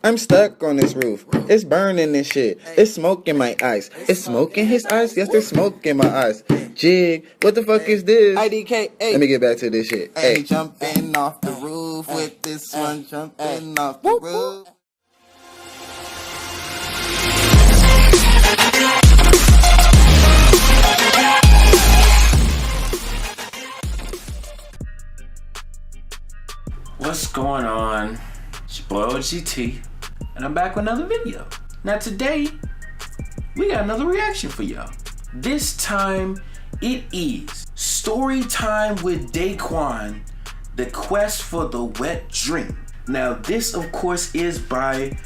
I'm stuck on this roof. It's burning this shit. It's smoking my eyes. It's smoking his eyes. Yes, there's smoke in my eyes. Jig, what the fuck is this? IDK, hey. Let me get back to this shit. Hey, jumping off the roof with this one, jumping off the roof. What's going on? It's your boy OGT, and I'm back with another video. Now today, we got another reaction for y'all. This time, it is story time with Daquan, the quest for the wet dream. Now this, of course, is by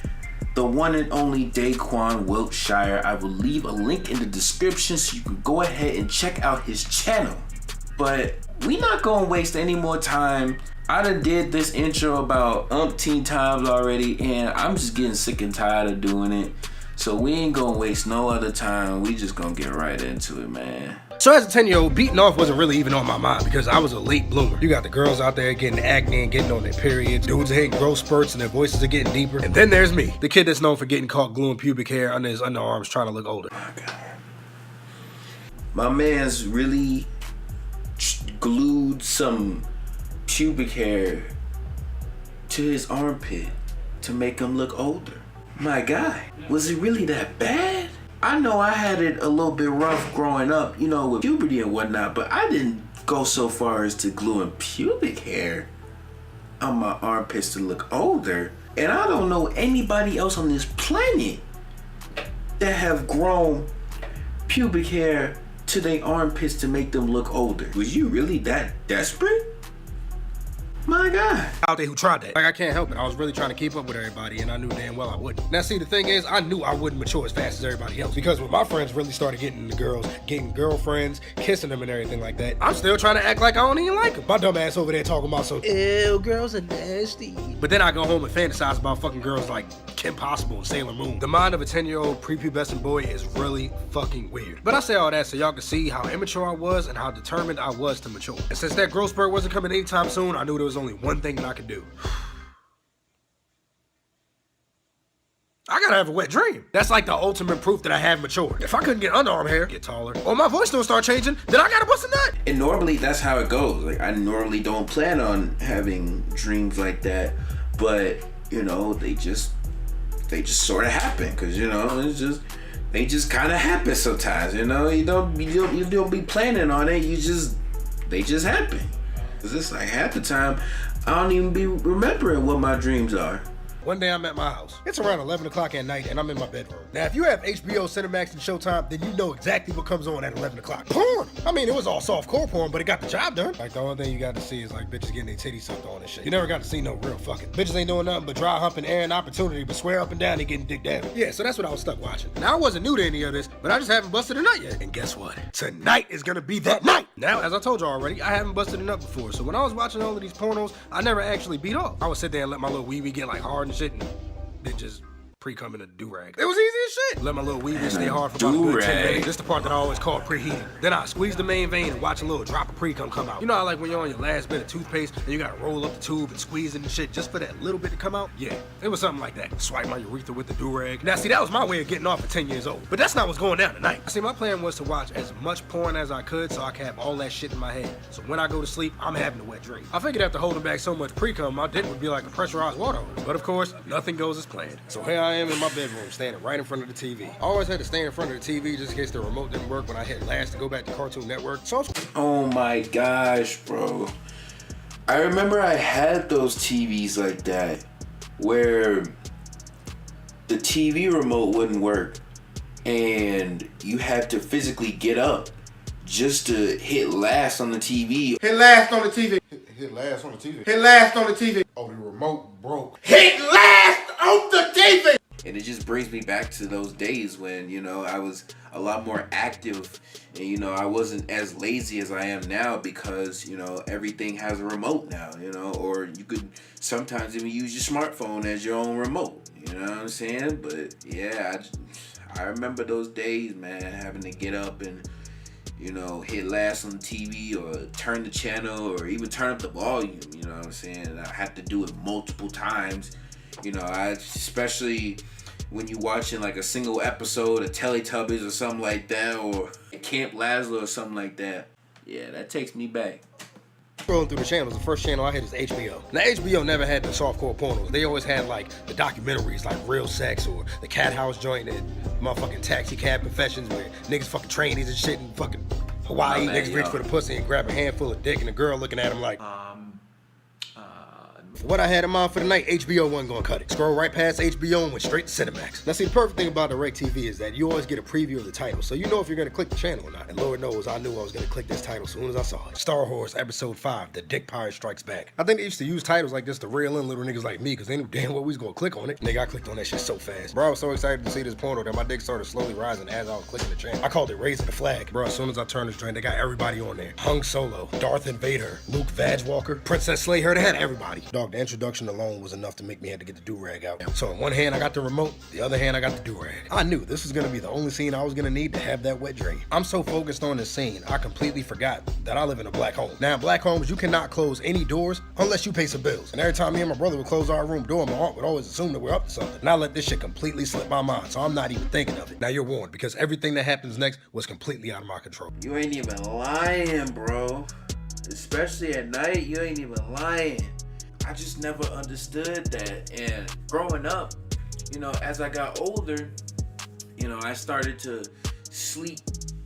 the one and only Daquan Wiltshire. I will leave a link in the description so you can go ahead and check out his channel. But we not gonna waste any more time. I done did this intro about umpteen times already, and I'm just getting sick and tired of doing it. So we ain't gonna waste no other time. We just gonna get right into it, man. So as a 10-year-old, beating off wasn't really even on my mind because I was a late bloomer. You got the girls out there getting acne and getting on their periods. Dudes are hitting growth spurts and their voices are getting deeper. And then there's me, the kid that's known for getting caught gluing pubic hair under his underarms trying to look older. My man's really glued some pubic hair to his armpit to make him look older. My guy, was it really that bad? I know I had it a little bit rough growing up, you know, with puberty and whatnot, but I didn't go so far as to gluing pubic hair on my armpits to look older. And I don't know anybody else on this planet that have grown pubic hair to their armpits to make them look older. Was you really that desperate? My God. Out there who tried that. Like, I can't help it. I was really trying to keep up with everybody, and I knew damn well I wouldn't. Now, see, the thing is, I knew I wouldn't mature as fast as everybody else. Because when my friends really started getting the girls, getting girlfriends, kissing them and everything like that, I'm still trying to act like I don't even like them. My dumb ass over there talking about some, ew, girls are nasty. But then I go home and fantasize about fucking girls like Kim Possible and Sailor Moon. The mind of a 10-year-old prepubescent boy is really fucking weird. But I say all that so y'all can see how immature I was and how determined I was to mature. And since that growth spurt wasn't coming anytime soon, I knew there was only one thing that I could do. I gotta have a wet dream. That's like the ultimate proof that I have matured. If I couldn't get underarm hair, get taller, or my voice don't start changing, then I gotta bust a nut. And normally that's how it goes. Like, I normally don't plan on having dreams like that, but you know, they just sort of happen, because you know, they just kind of happen sometimes. You know, you don't be planning on it. They just happen. Cause it's like half the time I don't even be remembering what my dreams are. One day I'm at my house. It's around 11 o'clock at night and I'm in my bedroom. Now, if you have HBO, Cinemax, and Showtime, then you know exactly what comes on at 11 o'clock. Porn! I mean, it was all softcore porn, but it got the job done. Like, the only thing you got to see is like bitches getting their titties sucked on and shit. You never got to see no real fucking. Bitches ain't doing nothing but dry humping, air and opportunity, but swear up and down they getting dick down. Yeah, so that's what I was stuck watching. Now, I wasn't new to any of this, but I just haven't busted a nut yet. And guess what? Tonight is gonna be that night! Now, as I told you already, I haven't busted a nut before, so when I was watching all of these pornos, I never actually beat off. I would sit there and let my little wee-wee get like hard and shit and then just pre-cum in a do-rag. It was easy as shit. Let my little wee-wee stay hard for about a good 10 days. This is the part that I always call preheating. Then I squeeze the main vein and watch a little drop of pre-cum come out. You know how like when you're on your last bit of toothpaste and you gotta roll up the tube and squeeze it and shit just for that little bit to come out? Yeah, it was something like that. Swipe my urethra with the do-rag. Now see, that was my way of getting off at 10 years old. But that's not what's going down tonight. See, my plan was to watch as much porn as I could so I could have all that shit in my head. So when I go to sleep, I'm having a wet dream. I figured after holding back so much pre-cum, my dick would be like a pressurized water hose. But of course, nothing goes as planned. So here I am in my bedroom, standing right in front of the TV. I always had to stand in front of the TV just in case the remote didn't work when I hit last to go back to Cartoon Network. So oh my gosh, bro. I remember I had those TVs like that where the TV remote wouldn't work and you had to physically get up just to hit last on the TV. Hit last on the TV. Hit last on the TV. Hit last on the TV. Oh, the remote broke. Hit last on the TV! And it just brings me back to those days when, you know, I was a lot more active and, you know, I wasn't as lazy as I am now because, you know, everything has a remote now, you know, or you could sometimes even use your smartphone as your own remote, you know what I'm saying? But yeah, I remember those days, man, having to get up and, you know, hit last on the TV or turn the channel or even turn up the volume, you know what I'm saying? I had to do it multiple times. You know, especially when you watching like a single episode of Teletubbies or something like that, or Camp Lazlo or something like that. Yeah, that takes me back. Scrolling through the channels, the first channel I hit is HBO. Now, HBO never had the softcore pornos. They always had like the documentaries, like Real Sex or the Cat House joint and motherfucking Taxi Cab Confessions where niggas fucking trainees and shit in fucking Hawaii. Niggas reach for the pussy and grab a handful of dick and the girl looking at him like, For what I had in mind for the night, HBO wasn't gonna cut it. Scroll right past HBO and went straight to Cinemax. Now see, the perfect thing about DirecTV is that you always get a preview of the title, so you know if you're gonna click the channel or not. And Lord knows, I knew I was gonna click this title as soon as I saw it. Star Wars Episode 5, The Dick Pirate Strikes Back. I think they used to use titles like this to reel in little niggas like me, because they knew damn well we was gonna click on it. Nigga, I clicked on that shit so fast. Bro, I was so excited to see this porno that my dick started slowly rising as I was clicking the channel. I called it Raising the Flag. Bro, as soon as I turned this joint, they got everybody on there. Han Solo, Darth Invader, Luke Vadgewalker, Princess Slayer, they had everybody. Dog, the introduction alone was enough to make me have to get the do-rag out. So in one hand I got the remote, the other hand I got the do-rag. I knew this was gonna be the only scene I was gonna need to have that wet dream. I'm so focused on this scene, I completely forgot that I live in a black home. Now in black homes, you cannot close any doors unless you pay some bills. And every time me and my brother would close our room door, my aunt would always assume that we're up to something. And I let this shit completely slip my mind, so I'm not even thinking of it. Now you're warned, because everything that happens next was completely out of my control. You ain't even lying, bro. Especially at night, you ain't even lying. I just never understood that. And growing up, you know, as I got older, you know, I started to sleep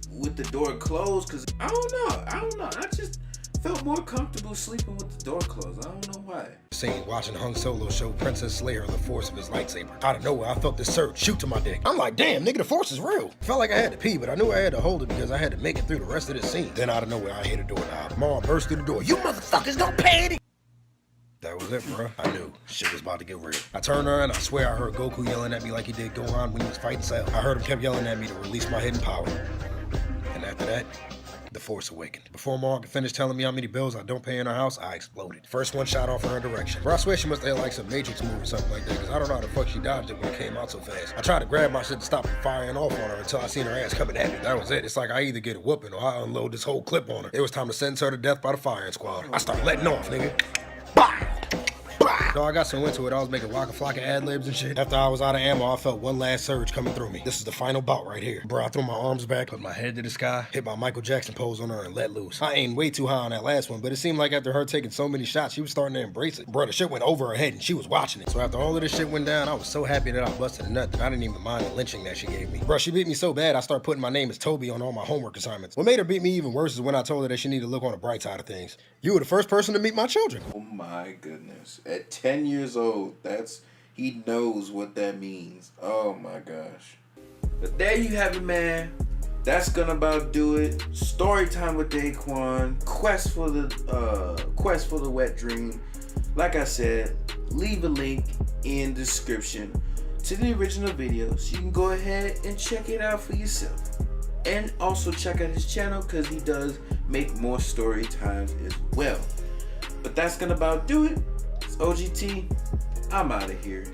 with the door closed because I don't know. I just felt more comfortable sleeping with the door closed. I don't know why. Scene watching Han Solo show Princess Slayer the force of his lightsaber. Out of nowhere, I felt this surge shoot to my dick. I'm like, damn, nigga, the force is real. Felt like I had to pee, but I knew I had to hold it because I had to make it through the rest of this scene. Then out of nowhere, I hit a doorknob. Mom burst through the door. You motherfuckers don't pay it. That was it, bro. I knew shit was about to get real. I turned around, I swear I heard Goku yelling at me like he did Gohan when he was fighting Cell. I heard him kept yelling at me to release my hidden power. And after that, the Force awakened. Before Mom could finish telling me how many bills I don't pay in her house, I exploded. First one shot off in her direction. Bro, I swear she must have had like some Matrix movie or something like that, because I don't know how the fuck she dodged it when it came out so fast. I tried to grab my shit to stop firing off on her until I seen her ass coming at me. That was it. It's like I either get a whooping or I unload this whole clip on her. It was time to sentence her to death by the firing squad. I started letting off, nigga. Bah! So I got so into it, I was making Waka Flocka ad-libs and shit. After I was out of ammo, I felt one last surge coming through me. This is the final bout right here. Bro, I threw my arms back, put my head to the sky, hit my Michael Jackson pose on her and let loose. I aimed way too high on that last one, but it seemed like after her taking so many shots, she was starting to embrace it. Bro, the shit went over her head and she was watching it. So after all of this shit went down, I was so happy that I busted a nut that I didn't even mind the lynching that she gave me. Bro, she beat me so bad, I started putting my name as Toby on all my homework assignments. What made her beat me even worse is when I told her that she needed to look on the bright side of things. You were the first person to meet my children. Oh my goodness. At 10 years old, he knows what that means. Oh my gosh. But there you have it, man. That's gonna about do it. Story time with Daquan. Quest for the wet dream. Like I said, leave a link in the description to the original video so you can go ahead and check it out for yourself. And also check out his channel because he does make more story times as well. But that's gonna about do it. It's OGT. I'm out of here.